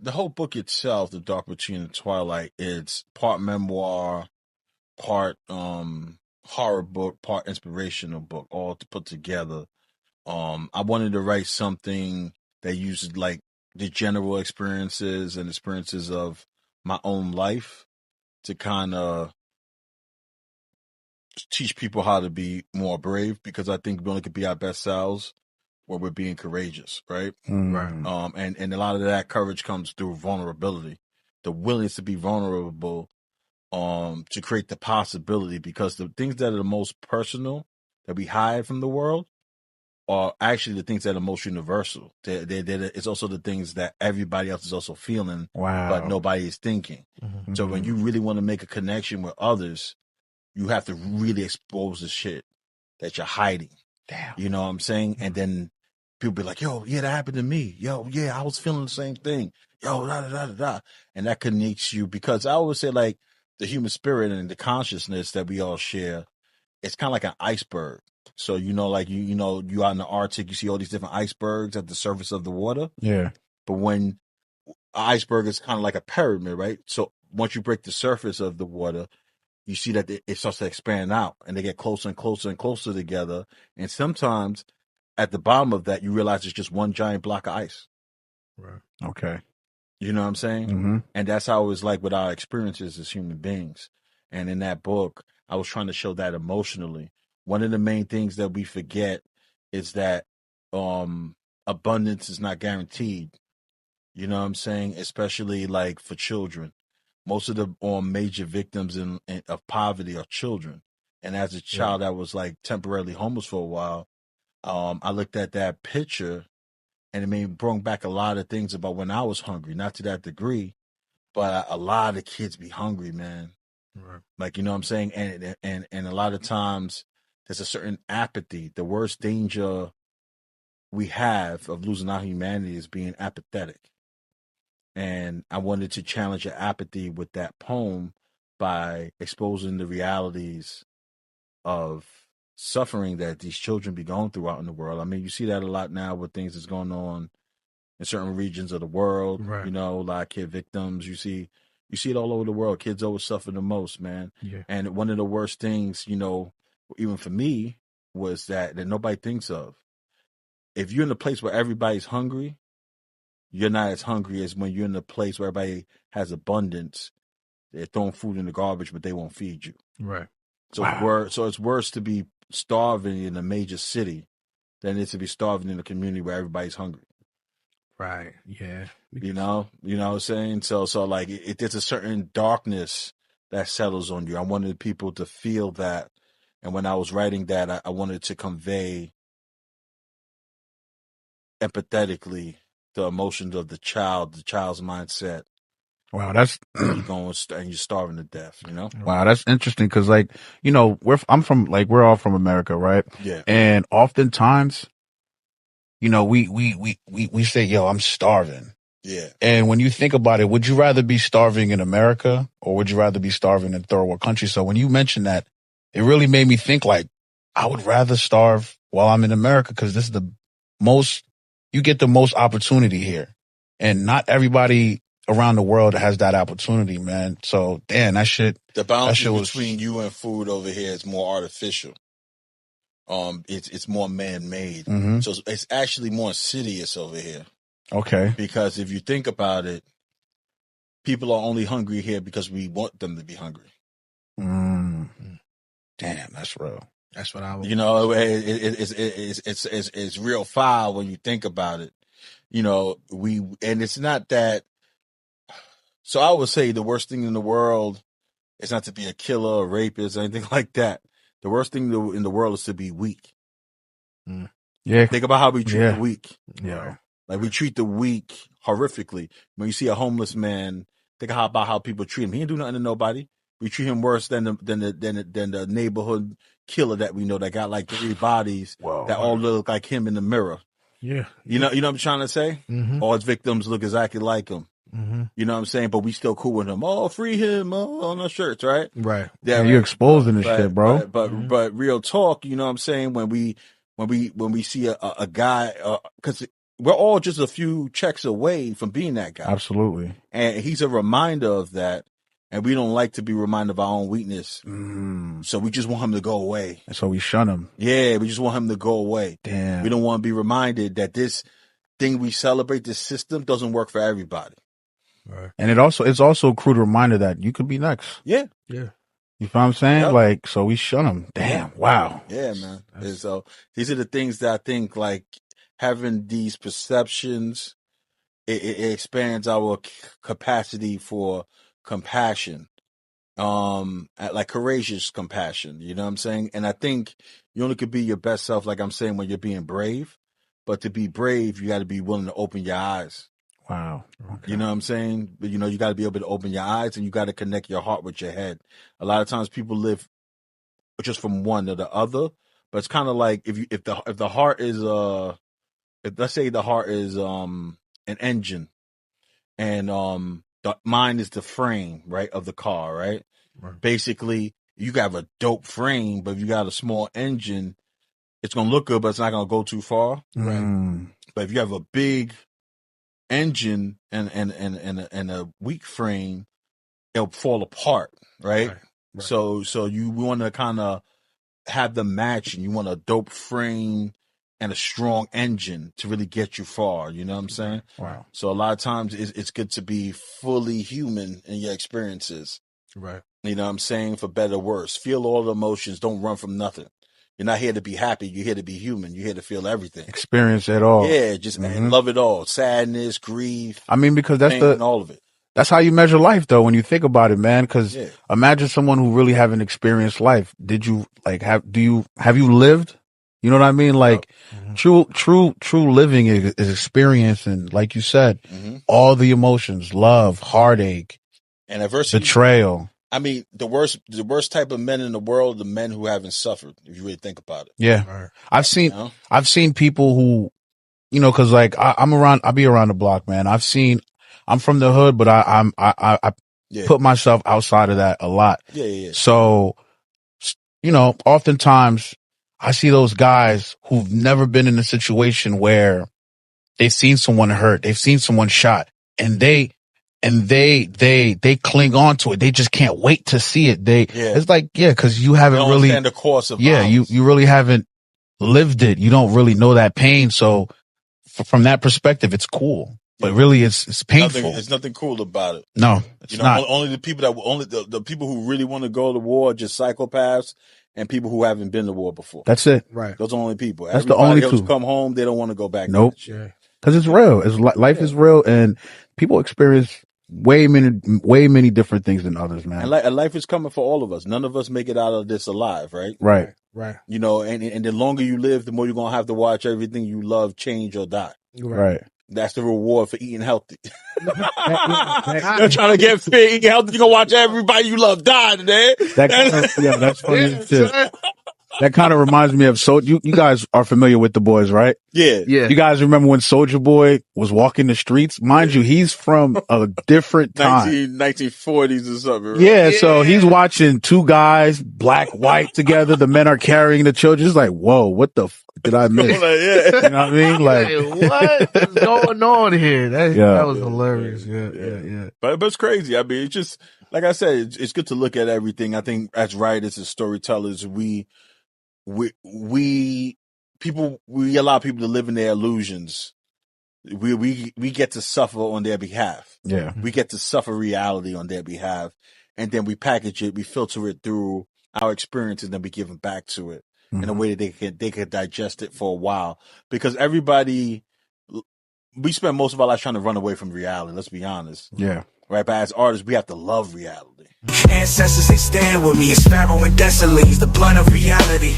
the whole book itself, The Dark Between the Twilight, it's part memoir, part horror book, part inspirational book, all to put together. I wanted to write something that uses like the general experiences and experiences of my own life to kind of teach people how to be more brave, because I think we only could be our best selves when we're being courageous, right? Right. And a lot of that courage comes through vulnerability, the willingness to be vulnerable, to create the possibility, because the things that are the most personal that we hide from the world are actually the things that are most universal. It's also the things that everybody else is also feeling, but nobody is thinking. Mm-hmm. So when you really want to make a connection with others, you have to really expose the shit that you're hiding. Damn. You know what I'm saying? And then people be like, yo, yeah, that happened to me. Yo, yeah, I was feeling the same thing. Yo, da, da, da, da, da. And that connects you, because I always say, like, the human spirit and the consciousness that we all share, it's kind of like an iceberg. So, like, you out in the Arctic, you see all these different icebergs at the surface of the water. Yeah. But when an iceberg is kind of like a pyramid, right? So once you break the surface of the water, you see that it starts to expand out, and they get closer and closer and closer together. And sometimes at the bottom of that, you realize it's just one giant block of ice. Right. Okay. You know what I'm saying? Mm-hmm. And that's how it was like with our experiences as human beings. And in that book, I was trying to show that emotionally. One of the main things that we forget is that abundance is not guaranteed. You know what I'm saying? Especially like for children. Most of the major victims of poverty are children. And as a child that was like temporarily homeless for a while, I looked at that picture, and it brought back a lot of things about when I was hungry. Not to that degree, but a lot of kids be hungry, man. Right. Like, you know what I'm saying? And a lot of times there's a certain apathy. The worst danger we have of losing our humanity is being apathetic. And I wanted to challenge your apathy with that poem by exposing the realities of suffering that these children be going through out in the world. I mean, you see that a lot now with things that's going on in certain regions of the world. Right. You know, like kid victims. You see it all over the world. Kids always suffer the most, man. Yeah. And one of the worst things, even for me, was that nobody thinks of. If you're in a place where everybody's hungry, you're not as hungry as when you're in a place where everybody has abundance. They're throwing food in the garbage, but they won't feed you. Right. So it's worse to be starving in a major city than it is to be starving in a community where everybody's hungry. Right. Yeah. You know what I'm saying? So like there's a certain darkness that settles on you. I wanted people to feel that. And when I was writing that, I wanted to convey empathetically the emotions of the child's mindset. Wow, that's when you're going and you're starving to death, Wow, that's interesting because, like, we're all from America, right? Yeah. And oftentimes, we say, "Yo, I'm starving." Yeah. And when you think about it, would you rather be starving in America or would you rather be starving in third world countries? So when you mentioned that, it really made me think like, I would rather starve while I'm in America because this is you get the most opportunity here. And not everybody around the world has that opportunity, man. So, damn, the balance between you and food over here is more artificial. It's more man-made. Mm-hmm. So it's actually more insidious over here. Okay. Because if you think about it, people are only hungry here because we want them to be hungry. Damn, that's real. That's what I would. It's real foul when you think about it. And it's not that. So I would say the worst thing in the world is not to be a killer, a rapist, anything like that. The worst thing in the world is to be weak. Yeah. Think about how we treat the weak. Yeah. Like we treat the weak horrifically. When you see a homeless man, think about how people treat him. He ain't do nothing to nobody. We treat him worse than the neighborhood killer that we know that got like 3 bodies that all look like him in the mirror. Yeah. You know what I'm trying to say? Mm-hmm. All his victims look exactly like him. Mm-hmm. You know what I'm saying? But we still cool with him. Oh, free him on our shirts, right? Right. Yeah, you're exposing this shit, bro. But real talk, you know what I'm saying? When we see a guy, because we're all just a few checks away from being that guy. Absolutely. And he's a reminder of that. And we don't like to be reminded of our own weakness. So we just want him to go away. And so we shun him. Yeah, we just want him to go away. Damn. We don't want to be reminded that this thing we celebrate, this system, doesn't work for everybody. Right. And it's also a crude reminder that you could be next. Yeah. Yeah. You know what I'm saying? Yep. Like, so we shun him. Damn. Wow. Yeah, man. And so these are the things that I think, like, having these perceptions, it expands our capacity for compassion, like courageous compassion. You know what I'm saying? And I think you only could be your best self, like I'm saying, when you're being brave. But to be brave, you got to be willing to open your eyes. Wow. Okay. You know what I'm saying? But, you know, you got to be able to open your eyes, and you got to connect your heart with your head. A lot of times people live just from one to the other, but it's kind of like if the heart is let's say the heart is an engine, and the mind is the frame, right, of the car, right? Basically, you have a dope frame, but if you got a small engine, it's gonna look good, but it's not gonna go too far. Right. But if you have a big engine and a weak frame, it'll fall apart, right? So you want to kind of have them match, and you want a dope frame and a strong engine to really get you far. You know what I'm saying? Wow. So a lot of times it's good to be fully human in your experiences. Right. You know what I'm saying? For better or worse. Feel all the emotions. Don't run from nothing. You're not here to be happy. You're here to be human. You're here to feel everything. Experience it all. Yeah, just and love it all. Sadness, grief. I mean, because that's pain, all of it. That's how you measure life, though, when you think about it, man. Because imagine someone who really haven't experienced life. Did you have you lived? You know what I mean? Like true living is experiencing, like you said, all the emotions, love, heartache, and adversity, betrayal. I mean, the worst type of men in the world, the men who haven't suffered, if you really think about it. Yeah. Right. I've seen people who, you know, cause like I'll be around the block, man. I'm from the hood, but I put myself outside of that a lot. Yeah. So, you know, oftentimes I see those guys who've never been in a situation where they've seen someone hurt, they've seen someone shot, and they cling on to it. They just can't wait to see it. It's like, cause you haven't really understand the course of violence. you really haven't lived it. You don't really know that pain. So from that perspective, it's cool, but really it's painful. There's nothing cool about it. No, it's not. Only the people the people who really want to go to war are just psychopaths and people who haven't been to war before. That's it. Right. Those are the only people. That's the only two. Come home, they don't want to go back. Nope. Cause it's real. Life is real, and people experience way many different things than others, man. And life is coming for all of us. None of us make it out of this alive, right? Right. You know, and the longer you live, the more you're gonna have to watch everything you love change or die. Right. That's the reward for eating healthy. You're trying to get fit, eating healthy. You're gonna watch everybody you love die today. That's funny shit. That kind of reminds me of you guys are familiar with The Boys, right? Yeah. You guys remember when Soulja Boy was walking the streets? Mind you, he's from a different time. 1940s or something, right? Yeah, so he's watching two guys, black, white together. The men are carrying the children. It's like, whoa, what the did I miss? You know what I mean? Like, what is going on here? That was hilarious. Yeah. But it's crazy. I mean, it's just, like I said, it's good to look at everything. I think as writers and storytellers, we allow people to live in their illusions. We get to suffer on their behalf. Yeah. We get to suffer reality on their behalf, and then we package it, we filter it through our experiences, and then we give them back to it in a way that they can digest it for a while. Because we spend most of our life trying to run away from reality. Let's be honest. Yeah. Right, but as artists, we have to love reality. Ancestors, they stand with me. Sparrow and Desilees, the blood of reality.